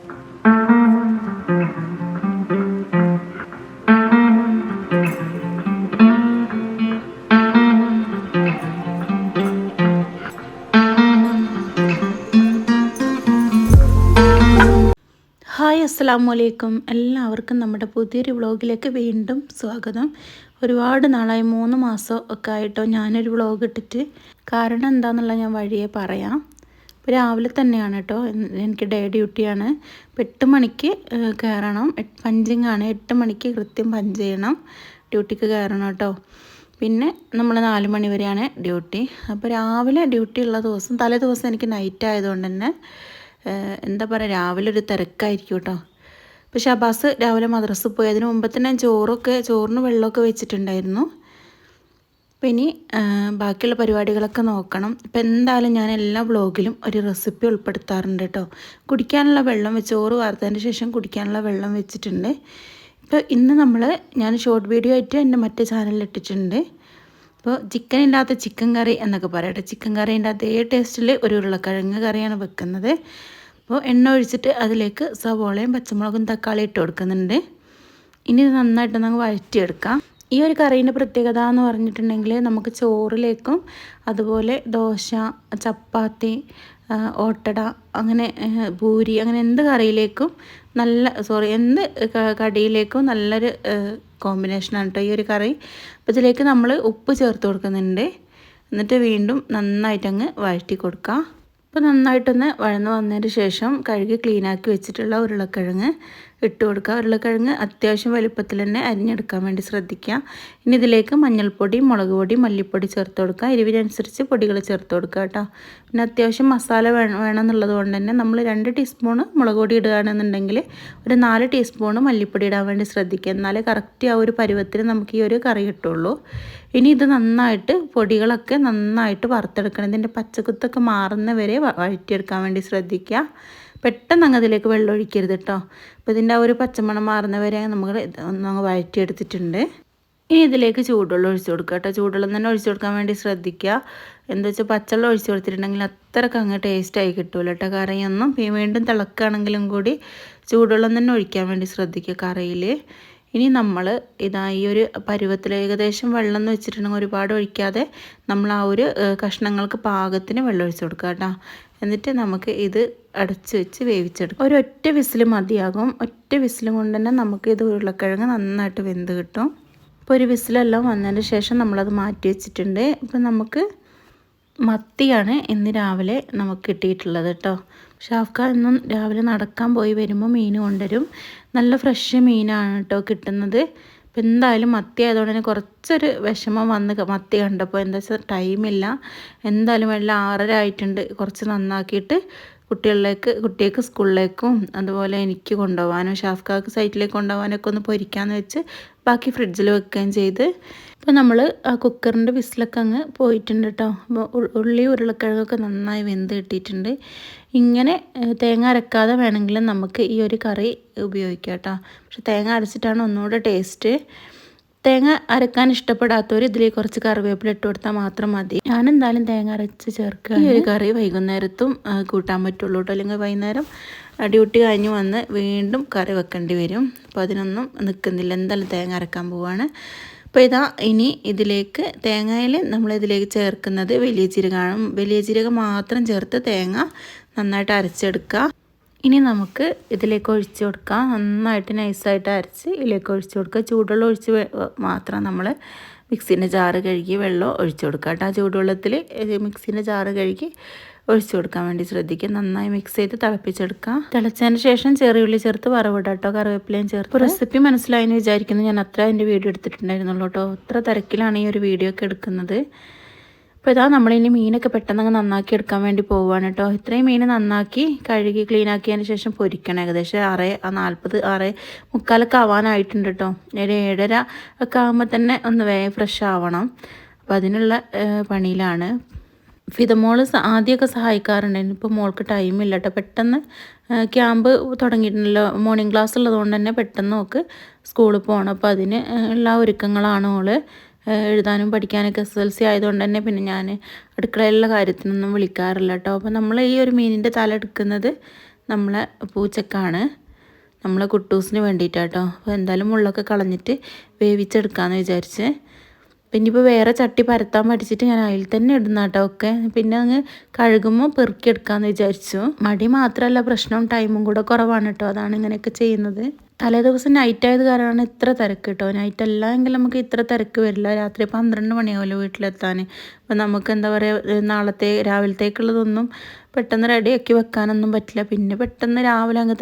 Hi അസ്സലാമു അലൈക്കും. എല്ലാവർക്കും നമ്മുടെ പുതിയൊരു വ്ളോഗിലേക്ക് വീണ്ടും സ്വാഗതം. ഒരുപാട് നാളായി 3 മാസം ഒക്കെ ആയിട്ടോ ഞാനൊരു വ്ളോഗ് ഇട്ടിട്ട്. കാരണം എന്താണെന്നുള്ളത് ഞാൻ വഴിയെ പറയാം. ഇപ്പോൾ രാവിലെ തന്നെയാണ് കേട്ടോ, എനിക്ക് ഡേ ഡ്യൂട്ടിയാണ്. ഇപ്പോൾ 8 മണിക്ക് കയറണം. പഞ്ചിങ് ആണ്. 8 മണിക്ക് കൃത്യം പഞ്ച് ചെയ്യണം, ഡ്യൂട്ടിക്ക് കയറണം കേട്ടോ. പിന്നെ നമ്മൾ 4 മണി വരെയാണ് ഡ്യൂട്ടി. അപ്പോൾ രാവിലെ ഡ്യൂട്ടി ഉള്ള ദിവസം, തലേ ദിവസം എനിക്ക് നൈറ്റ് ആയതുകൊണ്ട് തന്നെ എന്താ പറയുക, രാവിലെ ഒരു തിരക്കായിരിക്കും കേട്ടോ. അപ്പോൾ ഷബാസ് രാവിലെ മദ്രസയിൽ പോയി. അതിന് മുമ്പ് തന്നെ ചോറിന് വെള്ളമൊക്കെ വെച്ചിട്ടുണ്ടായിരുന്നു. അപ്പോൾ ഇനി ബാക്കിയുള്ള പരിപാടികളൊക്കെ നോക്കണം. ഇപ്പോൾ എന്തായാലും ഞാൻ എല്ലാ വ്ളോഗിലും ഒരു റെസിപ്പി ഉൾപ്പെടുത്താറുണ്ട് കേട്ടോ. കുടിക്കാനുള്ള വെള്ളം ചോറ് വാർത്തതിന് ശേഷം കുടിക്കാനുള്ള വെള്ളം വെച്ചിട്ടുണ്ട്. ഇപ്പോൾ ഇന്ന് ഞാൻ ഷോർട്ട് വീഡിയോ ആയിട്ട് എൻ്റെ മറ്റേ ചാനലിൽ ഇട്ടിട്ടുണ്ട്. അപ്പോൾ ചിക്കൻ ഇല്ലാത്ത ചിക്കൻ കറി എന്നൊക്കെ പറയട്ടെ. ചിക്കൻ കറീൻ്റെ അതേ ടേസ്റ്റിൽ ഒരു ഉരുളക്കിഴങ്ങ് കറിയാണ് വെക്കുന്നത്. അപ്പോൾ എണ്ണ ഒഴിച്ചിട്ട് അതിലേക്ക് സവോളയും പച്ചമുളകും തക്കാളി ഇട്ട് കൊടുക്കുന്നുണ്ട്. ഇനി ഇത് നന്നായിട്ട് നമുക്ക് വഴറ്റിയെടുക്കാം. ഈ ഒരു കറീൻ്റെ പ്രത്യേകത എന്ന് പറഞ്ഞിട്ടുണ്ടെങ്കിൽ നമുക്ക് ചോറിലേക്കും അതുപോലെ ദോശ, ചപ്പാത്തി, ഓട്ടട, അങ്ങനെ പൂരി, അങ്ങനെ എന്ത് കറിയിലേക്കും എന്ത് കടിയിലേക്കും നല്ലൊരു കോമ്പിനേഷനാണ് കേട്ടോ ഈ ഒരു കറി. അപ്പോൾ ഇതിലേക്ക് നമ്മൾ ഉപ്പ് ചേർത്ത് കൊടുക്കുന്നുണ്ട്. എന്നിട്ട് വീണ്ടും നന്നായിട്ടങ്ങ് വഴറ്റി കൊടുക്കുക. അപ്പോൾ നന്നായിട്ടൊന്ന് വഴന്ന് വന്നതിന് ശേഷം കഴുകി ക്ലീനാക്കി വെച്ചിട്ടുള്ള ഉരുളക്കിഴങ്ങ് ഇട്ട് കൊടുക്കുക. ഉരുളക്കിഴങ്ങ് അത്യാവശ്യം വലുപ്പത്തിൽ തന്നെ അരിഞ്ഞെടുക്കാൻ വേണ്ടി ശ്രദ്ധിക്കുക. ഇനി ഇതിലേക്ക് മഞ്ഞൾപ്പൊടി, മുളക് പൊടി, മല്ലിപ്പൊടി ചേർത്ത് കൊടുക്കുക. എരിവിനനുസരിച്ച് പൊടികൾ ചേർത്ത് കൊടുക്കുക കേട്ടോ. പിന്നെ അത്യാവശ്യം മസാല വേണമെന്നുള്ളത് കൊണ്ട് തന്നെ നമ്മൾ 2 ടീസ്പൂണ് മുളക് പൊടി ഇടുകയാണെന്നുണ്ടെങ്കിൽ ഒരു 4 ടീസ്പൂണ് മല്ലിപ്പൊടി ഇടാൻ വേണ്ടി ശ്രദ്ധിക്കുക. എന്നാലേ കറക്റ്റ് ആ ഒരു പരുവത്തിന് നമുക്ക് ഈ ഒരു കറി കിട്ടുള്ളൂ. ഇനി ഇത് പൊടികളൊക്കെ നന്നായിട്ട് വറുത്തെടുക്കണം. ഇതിൻ്റെ പച്ചക്കുത്തൊക്കെ മാറുന്ന വരെ വഴറ്റിയെടുക്കാൻ വേണ്ടി ശ്രദ്ധിക്കുക. പെട്ടെന്ന് അങ്ങ് അതിലേക്ക് വെള്ളം ഒഴിക്കരുത് കേട്ടോ. അപ്പോൾ ഇതിൻ്റെ ആ ഒരു പച്ചമണം മാറുന്ന വരെ നമ്മൾ ഒന്ന് വഴറ്റിയെടുത്തിട്ടുണ്ട്. ഇനി ഇതിലേക്ക് ചൂടുവെള്ളം ഒഴിച്ച് കൊടുക്കുക കേട്ടോ. ചൂടുവെള്ളം തന്നെ ഒഴിച്ച് കൊടുക്കാൻ വേണ്ടി ശ്രദ്ധിക്കുക. എന്താ വെച്ചാൽ പച്ചവെള്ളം ഒഴിച്ച് കൊടുത്തിട്ടുണ്ടെങ്കിൽ അത്രയ്ക്ക് അങ്ങ് ടേസ്റ്റായി കിട്ടുമല്ലോ കേട്ടോ കറിയൊന്നും. വീണ്ടും തിളക്കുകയാണെങ്കിലും കൂടി ചൂടുവെള്ളം തന്നെ ഒഴിക്കാൻ വേണ്ടി ശ്രദ്ധിക്കുക കറിയിൽ. ഇനി നമ്മൾ ഈ ഒരു പരുവത്തിൽ ഏകദേശം വെള്ളം എന്ന് വെച്ചിട്ടുണ്ടെങ്കിൽ ഒരുപാട് ഒഴിക്കാതെ നമ്മൾ ആ ഒരു കഷ്ണങ്ങൾക്ക് പാകത്തിന് വെള്ളം ഒഴിച്ച് കൊടുക്കുക കേട്ടോ. എന്നിട്ട് നമുക്ക് ഇത് അടച്ച് വെച്ച് വേവിച്ചെടുക്കാം. ഒരൊറ്റ വിസിൽ മതിയാകും. ഒറ്റ വിസിലും കൊണ്ട് തന്നെ നമുക്ക് ഇത് ഉരുളക്കിഴങ്ങ് നന്നായിട്ട് വെന്ത് കിട്ടും. ഇപ്പോൾ ഒരു വിസിലെല്ലാം വന്നതിന് ശേഷം നമ്മളത് മാറ്റി വെച്ചിട്ടുണ്ട്. ഇപ്പം നമുക്ക് മത്തിയാണ് ഇന്ന് രാവിലെ നമുക്ക് കിട്ടിയിട്ടുള്ളത് കേട്ടോ. ഷാഫ്ക ഇന്നും രാവിലെ നടക്കാൻ പോയി വരുമ്പോൾ മീൻ കൊണ്ടുവരും. നല്ല ഫ്രഷ് മീനാണ് കേട്ടോ കിട്ടുന്നത്. അപ്പോൾ എന്തായാലും മത്തി ആയതുകൊണ്ട് തന്നെ കുറച്ചൊരു വിഷമം വന്ന് മത്തി കണ്ടപ്പോൾ. എന്താ വെച്ചാൽ ടൈമില്ല. എന്തായാലും വെള്ളം 6:30 ആയിട്ടുണ്ട്. കുറച്ച് നന്നാക്കിയിട്ട് കുട്ടികൾക്ക് സ്കൂളിലേക്കും അതുപോലെ എനിക്ക് കൊണ്ടുപോകാനും ഷാഫ്ക്കാക്ക് സൈറ്റിലേക്ക് കൊണ്ടുപോകാനൊക്കെ ഒന്ന് പൊരിക്കാമെന്ന് വെച്ച് ബാക്കി ഫ്രിഡ്ജിൽ വെക്കുകയും ചെയ്ത്. ഇപ്പോൾ നമ്മൾ ആ കുക്കറിൻ്റെ വിസിലൊക്കെ അങ്ങ് പോയിട്ടുണ്ട് കേട്ടോ. അപ്പോൾ ഉള്ളി ഉരുളക്കിഴങ്ങൊക്കെ നന്നായി വെന്ത് കിട്ടിയിട്ടുണ്ട്. ഇങ്ങനെ തേങ്ങ അരക്കാതെ വേണമെങ്കിലും നമുക്ക് ഈ ഒരു കറി ഉപയോഗിക്കാം കേട്ടോ. പക്ഷെ തേങ്ങ അരച്ചിട്ടാണ് ഒന്നുകൂടെ ടേസ്റ്റ്. തേങ്ങ അരക്കാൻ ഇഷ്ടപ്പെടാത്തവർ ഇതിലേക്ക് കുറച്ച് കറിവേപ്പില ഇട്ട് കൊടുത്താൽ മാത്രം മതി. ഞാനെന്തായാലും തേങ്ങ അരച്ച് ചേർക്കുക. ഈ ഒരു കറി വൈകുന്നേരത്തും കൂട്ടാൻ പറ്റുള്ളൂ കേട്ടോ. അല്ലെങ്കിൽ വൈകുന്നേരം ഡ്യൂട്ടി കഴിഞ്ഞ് വന്ന് വീണ്ടും കറി വെക്കേണ്ടി വരും. അപ്പോൾ അതിനൊന്നും നിൽക്കുന്നില്ല. എന്തായാലും തേങ്ങ അരക്കാൻ പോവാണ്. അപ്പോൾ ഇനി ഇതിലേക്ക് തേങ്ങയിൽ നമ്മളിതിലേക്ക് ചേർക്കുന്നത് വലിയ ജീരകമാണ്. വലിയ ജീരകം മാത്രം ചേർത്ത് തേങ്ങ നന്നായിട്ട് അരച്ചെടുക്കുക. ഇനി നമുക്ക് ഇതിലേക്ക് ഒഴിച്ച് കൊടുക്കാം. നന്നായിട്ട് നൈസായിട്ട് അരച്ച് ഇതിലേക്ക് ഒഴിച്ച് കൊടുക്കുക. ചൂടുവെള്ളം ഒഴിച്ച് മാത്രം നമ്മൾ മിക്സീൻ്റെ ജാറ് കഴുകി വെള്ളം ഒഴിച്ച് കൊടുക്കുക കേട്ടോ. ആ ചൂടുവെള്ളത്തിൽ മിക്സീൻ്റെ ജാറ് കഴുകി ഒഴിച്ച് കൊടുക്കാൻ വേണ്ടി ശ്രദ്ധിക്കുക. നന്നായി മിക്സ് ചെയ്ത് തിളപ്പിച്ചെടുക്കുക. തിളച്ചതിന് ശേഷം ചെറിയുള്ളി ചേർത്ത് വറവിടാം കേട്ടോ. കറിവേപ്പിലയും ചേർത്ത്. റെസിപ്പി മനസ്സിലായെന്ന് വിചാരിക്കുന്നു. ഞാൻ അത്ര എൻ്റെ വീഡിയോ എടുത്തിട്ടുണ്ടായിരുന്നുള്ളൂ കേട്ടോ. അത്ര തിരക്കിലാണ് ഈ ഒരു വീഡിയോ ഒക്കെ എടുക്കുന്നത്. അപ്പോൾ നമ്മളിനി മീനൊക്കെ പെട്ടെന്ന് നന്നാക്കി എടുക്കാൻ വേണ്ടി പോവുകയാണ് കേട്ടോ. ഇത്രയും മീൻ നന്നാക്കി കഴുകി ക്ലീനാക്കിയതിന് ശേഷം പൊരിക്കണം. ഏകദേശം 6:40 ആവാനായിട്ടുണ്ട് കേട്ടോ. ഒരു 7:30 ഒക്കെ ആകുമ്പോൾ തന്നെ ഒന്ന് ഫ്രഷ് ആവണം. അപ്പോൾ അതിനുള്ള പണിയിലാണ്. ഫിദമോൾ ആദ്യമൊക്കെ സഹായിക്കാറുണ്ടായിരുന്നു. ഇപ്പോൾ മോൾക്ക് ടൈമില്ല കേട്ടോ. പെട്ടെന്ന് ക്യാമ്പ് തുടങ്ങിയിട്ടുണ്ടല്ലോ. മോർണിംഗ് ക്ലാസ് ഉള്ളതുകൊണ്ട് തന്നെ പെട്ടെന്ന് നോക്ക് സ്കൂളിൽ പോകണം. അപ്പോൾ അതിന് ഉള്ള ഒരുക്കങ്ങളാണ് ഓള്. എഴുതാനും പഠിക്കാനൊക്കെ SSLC ആയതുകൊണ്ട് തന്നെ പിന്നെ ഞാൻ അടുക്കളയിലുള്ള കാര്യത്തിനൊന്നും വിളിക്കാറില്ല കേട്ടോ. അപ്പോൾ നമ്മൾ ഈ ഒരു മീനിൻ്റെ തല എടുക്കുന്നത് നമ്മളെ പൂച്ചക്കാണ്, നമ്മളെ കുട്ടൂസിന് വേണ്ടിയിട്ടാട്ടോ. അപ്പോൾ എന്തായാലും മുള്ളൊക്കെ കളഞ്ഞിട്ട് വേവിച്ചെടുക്കാമെന്ന് വിചാരിച്ച്. പിന്നെ ഇപ്പോൾ വേറെ ചട്ടി പരത്താൻ പഠിച്ചിട്ട് ഞാൻ അതിൽ തന്നെ ഇടുന്ന കേട്ടോ ഒക്കെ. പിന്നെ അങ്ങ് കഴുകുമ്പോൾ പെറുക്കിയെടുക്കാമെന്ന് വിചാരിച്ചു. മടി മാത്രമല്ല പ്രശ്നം, ടൈമും കൂടെ കുറവാണ് കേട്ടോ. അതാണ് ഇങ്ങനെയൊക്കെ ചെയ്യുന്നത്. തലേ ദിവസം നൈറ്റ് ആയത് കാരണമാണ് ഇത്ര തിരക്ക് കേട്ടോ. നൈറ്റ് അല്ലായെങ്കിൽ നമുക്ക് ഇത്ര തിരക്ക് വരില്ല. രാത്രി 12 മണിയാവുമല്ലോ വീട്ടിലെത്താൻ. അപ്പോൾ നമുക്ക് എന്താ പറയുക, രാവിലത്തേക്കുള്ളതൊന്നും പെട്ടെന്ന് റെഡിയാക്കി വെക്കാനൊന്നും പറ്റില്ല. പിന്നെ പെട്ടെന്ന് രാവിലെ അങ്ങ്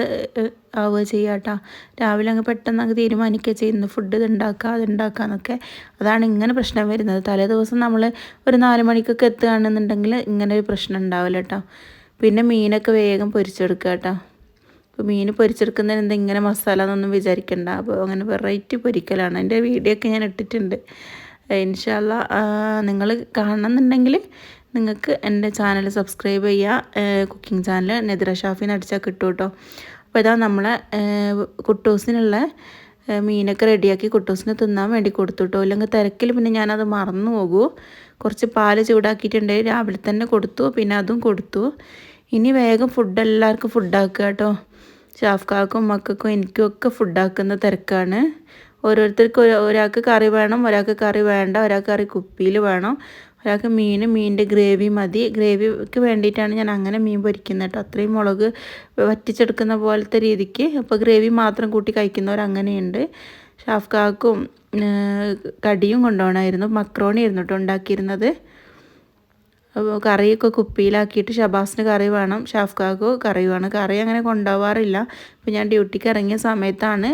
ആവുക ചെയ്യാട്ടോ. രാവിലെ അങ്ങ് പെട്ടെന്ന് അങ്ങ് തീരുമാനിക്കുക ചെയ്യുന്നു, ഫുഡ് ഇതുണ്ടാക്കുക അതുണ്ടാക്കാന്നൊക്കെ. അതാണ് ഇങ്ങനെ പ്രശ്നം വരുന്നത്. തലേ ദിവസം നമ്മൾ ഒരു 4 മണിക്കൊക്കെ എത്തുകയാണെന്നുണ്ടെങ്കിൽ ഇങ്ങനെ ഒരു പ്രശ്നം ഉണ്ടാവില്ല കേട്ടോ. പിന്നെ മീനൊക്കെ വേഗം പൊരിച്ചെടുക്കുക കേട്ടോ. അപ്പോൾ മീൻ പൊരിച്ചെടുക്കുന്നതിന് എന്താ ഇങ്ങനെ മസാല എന്നൊന്നും വിചാരിക്കണ്ട. അപ്പോൾ അങ്ങനെ വെറൈറ്റി പൊരിക്കലാണ്. എൻ്റെ വീഡിയോ ഒക്കെ ഞാൻ ഇട്ടിട്ടുണ്ട്. ഇൻഷാ അല്ലാ നിങ്ങൾ കാണണമെന്നുണ്ടെങ്കിൽ നിങ്ങൾക്ക് എൻ്റെ ചാനൽ സബ്സ്ക്രൈബ് ചെയ്യുക. കുക്കിംഗ് ചാനൽ നദിറ ഷാഫി അടിച്ചാൽ കിട്ടും കേട്ടോ. അപ്പോൾ ഇതാ നമ്മളെ കുട്ടൂസിനുള്ള മീനൊക്കെ റെഡിയാക്കി കുട്ടൂസിന് തിന്നാൻ വേണ്ടി കൊടുത്തു കേട്ടോ. ഇല്ലെങ്കിൽ തിരക്കിൽ പിന്നെ ഞാനത് മറന്നു പോകൂ. കുറച്ച് പാല് ചൂടാക്കിയിട്ടുണ്ട്, രാവിലെ തന്നെ കൊടുത്തു. പിന്നെ അതും കൊടുത്തു. ഇനി വേഗം എല്ലാവർക്കും ഫുഡാക്കുക കേട്ടോ. ഷാഫ്ക്കാക്കും മക്കൾക്കും എനിക്കും ഒക്കെ ഫുഡാക്കുന്ന തിരക്കാണ്. ഓരോരുത്തർക്ക് ഒരാൾക്ക് കറി വേണം, ഒരാൾക്ക് കറി വേണ്ട, ഒരാൾക്ക് കറി കുപ്പിയിൽ വേണം, ഒരാൾക്ക് മീനിൻ്റെ ഗ്രേവി മതി. ഗ്രേവിക്ക് വേണ്ടിയിട്ടാണ് ഞാൻ അങ്ങനെ മീൻ പൊരിക്കുന്നത് കേട്ടോ. അത്രയും മുളക് വറ്റിച്ചെടുക്കുന്ന പോലത്തെ രീതിക്ക്. അപ്പോൾ ഗ്രേവി മാത്രം കൂട്ടി കഴിക്കുന്നവർ അങ്ങനെയുണ്ട്. ഷാഫ്ക്കാക്കും കടിയും കൊണ്ടുപോകണമായിരുന്നു. മക്രോണി ആയിരുന്നു കേട്ടോ ഉണ്ടാക്കിയിരുന്നത്. അപ്പോൾ കറിയൊക്കെ കുപ്പിയിലാക്കിയിട്ട് ഷബാസിന് കറി വേണം, ഷാഫ്ക്കാക്ക് കറി വേണം. കറി അങ്ങനെ കൊണ്ടുപോകാറില്ല. അപ്പോൾ ഞാൻ ഡ്യൂട്ടിക്ക് ഇറങ്ങിയ സമയത്താണ്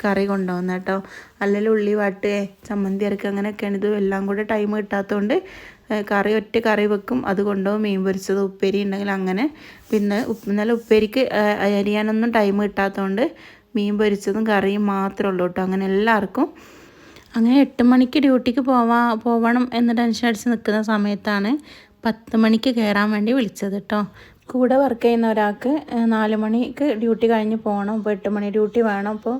കറി കൊണ്ടുപോകുന്നത് കേട്ടോ. അല്ലെങ്കിൽ ഉള്ളി വാട്ടുക, ചമ്മന്തി അരക്കുക, അങ്ങനെയൊക്കെയാണ്. ഇത് എല്ലാം കൂടെ ടൈം കിട്ടാത്തതുകൊണ്ട് ഒറ്റ കറി വെക്കും, അത് കൊണ്ടുപോകും. മീൻ പൊരിച്ചത് ഉപ്പേരി ഉണ്ടെങ്കിൽ അങ്ങനെ. പിന്നെ ഇന്നലെ ഉപ്പേരിക്ക് അരിയാനൊന്നും ടൈം കിട്ടാത്തതുകൊണ്ട് മീൻ പൊരിച്ചതും കറിയും മാത്രമേ ഉള്ളൂ കേട്ടോ. അങ്ങനെ എല്ലാവർക്കും അങ്ങനെ 8 മണിക്ക് ഡ്യൂട്ടിക്ക് പോവണം എന്ന് ടെൻഷൻ അടിച്ച് നിൽക്കുന്ന സമയത്താണ് 10 മണിക്ക് കയറാൻ വേണ്ടി വിളിച്ചത് കേട്ടോ. കൂടെ വർക്ക് ചെയ്യുന്ന ഒരാൾക്ക് 4 മണിക്ക് ഡ്യൂട്ടി കഴിഞ്ഞ് പോകണം. അപ്പോൾ 8 മണി ഡ്യൂട്ടി വേണം. അപ്പോൾ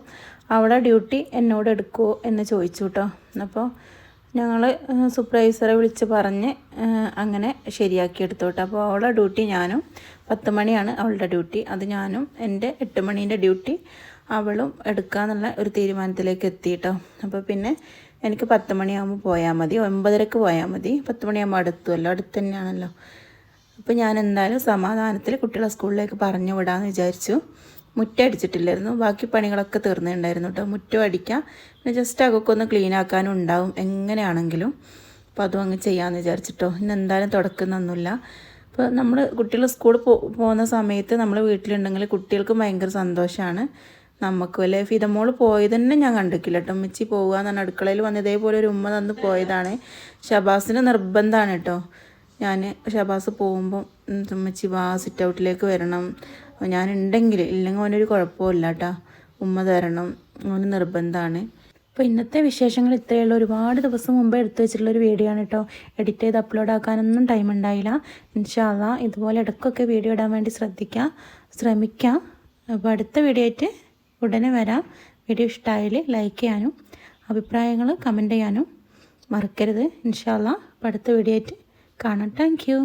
അവിടെ ഡ്യൂട്ടി എന്നോട് എടുക്കുമോ എന്ന് ചോദിച്ചു കേട്ടോ. അപ്പോൾ ഞങ്ങൾ സൂപ്പർവൈസറെ വിളിച്ച് പറഞ്ഞ് അങ്ങനെ ശരിയാക്കി എടുത്തു കേട്ടോ. അപ്പോൾ അവളുടെ ഡ്യൂട്ടി ഞാനും 10 മണിയാണ് അവളുടെ ഡ്യൂട്ടി, അത് ഞാനും എൻ്റെ 8 മണീൻ്റെ ഡ്യൂട്ടി അവളും എടുക്കാന്നുള്ള ഒരു തീരുമാനത്തിലേക്ക് എത്തി കേട്ടോ. അപ്പോൾ പിന്നെ എനിക്ക് 10 മണിയാകുമ്പോൾ പോയാൽ മതി, 9:30 പോയാൽ മതി. 10 മണിയാകുമ്പോൾ അടുത്തുമല്ലോ, അടുത്ത് തന്നെയാണല്ലോ. അപ്പോൾ ഞാൻ എന്തായാലും സമാധാനത്തിൽ കുട്ടികളെ സ്കൂളിലേക്ക് പറഞ്ഞു വിടാമെന്ന് വിചാരിച്ചു. മുറ്റം അടിച്ചിട്ടില്ലായിരുന്നു, ബാക്കി പണികളൊക്കെ തീർന്നിട്ടുണ്ടായിരുന്നു കേട്ടോ. മുറ്റം അടിക്കാം, പിന്നെ ജസ്റ്റ് അകൊക്കെ ഒന്ന് ക്ലീൻ ആക്കാനും ഉണ്ടാവും എങ്ങനെയാണെങ്കിലും. അപ്പോൾ അതും അങ്ങ് ചെയ്യാമെന്ന് വിചാരിച്ചിട്ടോ. ഇന്ന് എന്തായാലും തുടക്കുന്നൊന്നുമില്ല. അപ്പോൾ നമ്മൾ കുട്ടികൾ സ്കൂളിൽ പോകുന്ന സമയത്ത് നമ്മൾ വീട്ടിലുണ്ടെങ്കിൽ കുട്ടികൾക്ക് ഭയങ്കര സന്തോഷമാണ്. നമുക്ക് വല്ല ഫിദമോൾ പോയത് തന്നെ ഞാൻ കണ്ടിട്ടില്ല കേട്ടോ. ഉമ്മച്ചി പോകുക എന്ന് പറഞ്ഞാൽ അടുക്കളയിൽ വന്ന് ഇതേപോലെ ഒരു ഉമ്മ തന്ന് പോയതാണ്. ഷബാസിന് നിർബന്ധമാണ് കേട്ടോ. ഞാൻ ഷബാസ് പോകുമ്പോൾ ഉമ്മച്ചി സിറ്റ് ഔട്ടിലേക്ക് വരണം, ഞാനുണ്ടെങ്കിൽ, ഇല്ലെങ്കിൽ അവനൊരു കുഴപ്പമില്ല കേട്ടോ, ഉമ്മ തരണം, അവന് നിർബന്ധമാണ്. അപ്പോൾ ഇന്നത്തെ വിശേഷങ്ങൾ ഇത്രയുള്ള ഒരുപാട് ദിവസം മുമ്പ് എടുത്തു വെച്ചിട്ടുള്ളൊരു വീഡിയോ ആണ് കേട്ടോ. എഡിറ്റ് ചെയ്ത് അപ്ലോഡ് ആക്കാനൊന്നും ടൈം ഉണ്ടായില്ല. ഇൻഷാ അല്ലാ ഇതുപോലെ ഇടയ്ക്കൊക്കെ വീഡിയോ ഇടാൻ വേണ്ടി ശ്രമിക്കാം. അപ്പോൾ അടുത്ത വീഡിയോ ആയിട്ട് ഉടനെ വരാം. വീഡിയോ ഇഷ്ടമായാൽ ലൈക്ക് ചെയ്യാനും അഭിപ്രായങ്ങൾ കമൻറ്റ് ചെയ്യാനും മറക്കരുത്. ഇൻഷാ അല്ലാ അടുത്ത വീഡിയോ ആയിട്ട് കാണാം. Thank you.